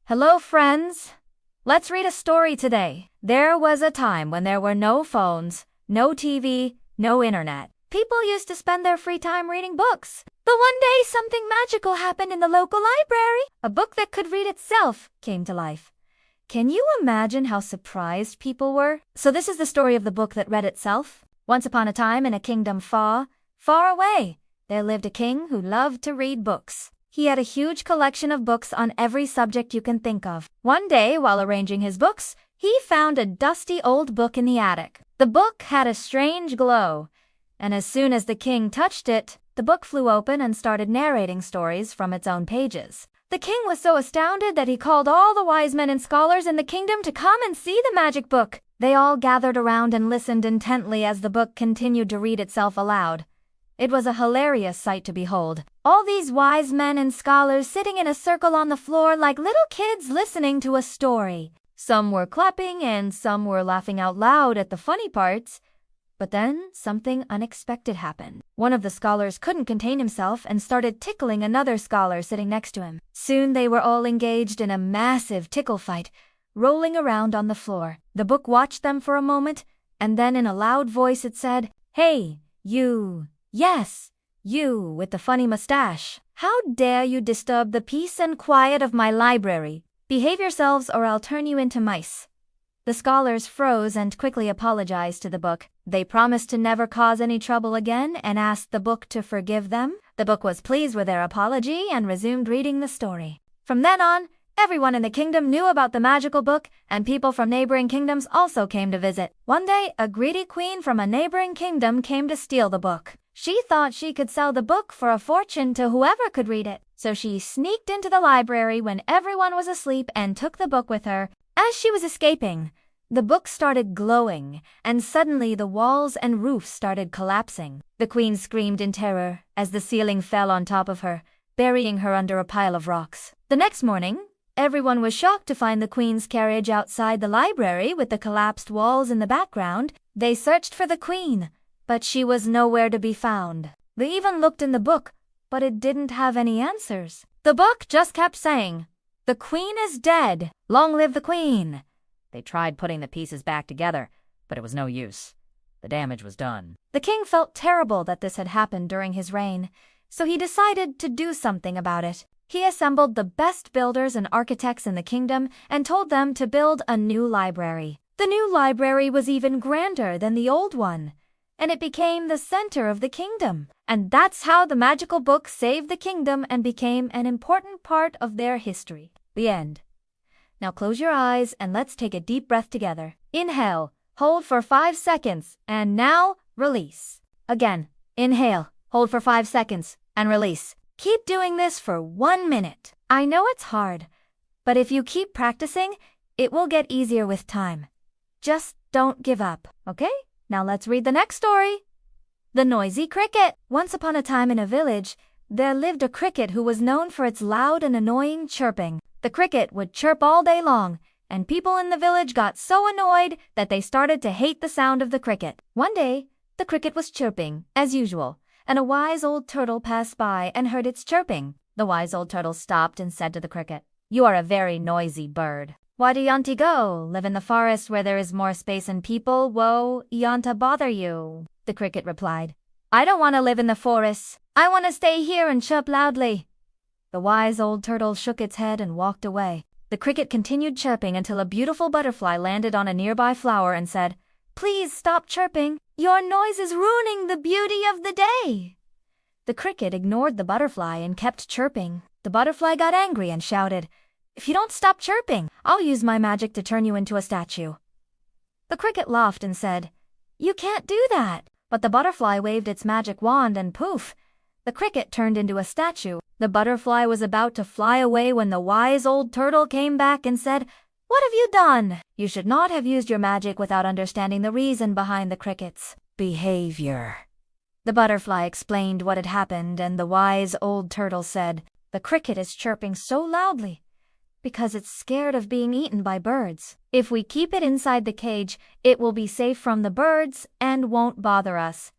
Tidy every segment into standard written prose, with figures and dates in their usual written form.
Hello, friends. Let's read a story today. There was a time when there were no phones, no TV, no internet. People used to spend their free time reading books. But one day something magical happened in the local library. A book that could read itself came to life. Can you imagine how surprised people were? So this is the story of the book that read itself. Once upon a time in a kingdom far, far away, there lived a king who loved to read books. He had a huge collection of books on every subject you can think of. One day, while arranging his books, he found a dusty old book in the attic. The book had a strange glow, and as soon as the king touched it, the book flew open and started narrating stories from its own pages. The king was so astounded that he called all the wise men and scholars in the kingdom to come and see the magic book. They all gathered around and listened intently as the book continued to read itself aloud. It was a hilarious sight to behold. All these wise men and scholars sitting in a circle on the floor like little kids listening to a story. Some were clapping and some were laughing out loud at the funny parts. But then something unexpected happened. One of the scholars couldn't contain himself and started tickling another scholar sitting next to him. Soon they were all engaged in a massive tickle fight, rolling around on the floor. The book watched them for a moment, and then in a loud voice it said, "Hey, you! Yes, you with the funny mustache. How dare you disturb the peace and quiet of my library? Behave yourselves or I'll turn you into mice." The scholars froze and quickly apologized to the book. They promised to never cause any trouble again and asked the book to forgive them. The book was pleased with their apology and resumed reading the story. From then on, everyone in the kingdom knew about the magical book, and people from neighboring kingdoms also came to visit. One day, a greedy queen from a neighboring kingdom came to steal the book. She thought she could sell the book for a fortune to whoever could read it. So she sneaked into the library when everyone was asleep and took the book with her. As she was escaping, the book started glowing, and suddenly the walls and roof started collapsing. The queen screamed in terror as the ceiling fell on top of her, burying her under a pile of rocks. The next morning, everyone was shocked to find the queen's carriage outside the library with the collapsed walls in the background. They searched for the queen, but she was nowhere to be found. They even looked in the book, but it didn't have any answers. The book just kept saying, "The queen is dead. Long live the queen." They tried putting the pieces back together, but it was no use. The damage was done. The king felt terrible that this had happened during his reign, so he decided to do something about it. He assembled the best builders and architects in the kingdom and told them to build a new library. The new library was even grander than the old one, and it became the center of the kingdom. And that's how the magical book saved the kingdom and became an important part of their history. The end. Now close your eyes and let's take a deep breath together. Inhale, hold for 5 seconds, and now release. Again, inhale, hold for 5 seconds, and release. Keep doing this for 1 minute. I know it's hard, but if you keep practicing, it will get easier with time. Just don't give up, okay? Now let's read the next story. The Noisy Cricket. Once upon a time in a village, there lived a cricket who was known for its loud and annoying chirping. The cricket would chirp all day long, and people in the village got so annoyed that they started to hate the sound of the cricket. One day, the cricket was chirping, as usual, and a wise old turtle passed by and heard its chirping. The wise old turtle stopped and said to the cricket, "You are a very noisy bird. Why do yonty go? Live in the forest where there is more space and people. Woe, yonta bother you." The cricket replied, "I don't want to live in the forest. I want to stay here and chirp loudly." The wise old turtle shook its head and walked away. The cricket continued chirping until a beautiful butterfly landed on a nearby flower and said, "Please stop chirping. Your noise is ruining the beauty of the day." The cricket ignored the butterfly and kept chirping. The butterfly got angry and shouted, "If you don't stop chirping, I'll use my magic to turn you into a statue." The cricket laughed and said, "You can't do that." But the butterfly waved its magic wand and poof, the cricket turned into a statue. The butterfly was about to fly away when the wise old turtle came back and said, "What have you done? You should not have used your magic without understanding the reason behind the cricket's behavior." The butterfly explained what had happened, and the wise old turtle said, "The cricket is chirping so loudly because it's scared of being eaten by birds. If we keep it inside the cage, it will be safe from the birds and won't bother us.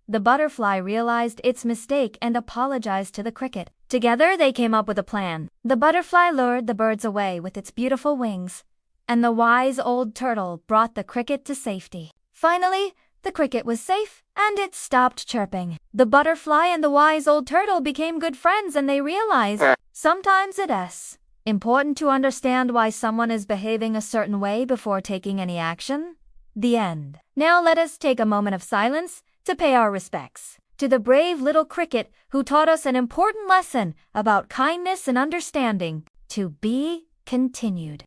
The butterfly realized its mistake and apologized to the cricket. Together they came up with a plan. The butterfly lured the birds away with its beautiful wings, and the wise old turtle brought the cricket to safety. Finally, the cricket was safe, and it stopped chirping. The butterfly and the wise old turtle became good friends, and they realized sometimes it's important to understand why someone is behaving a certain way before taking any action. The end. Now let us take a moment of silence to pay our respects to the brave little cricket who taught us an important lesson about kindness and understanding. To be continued.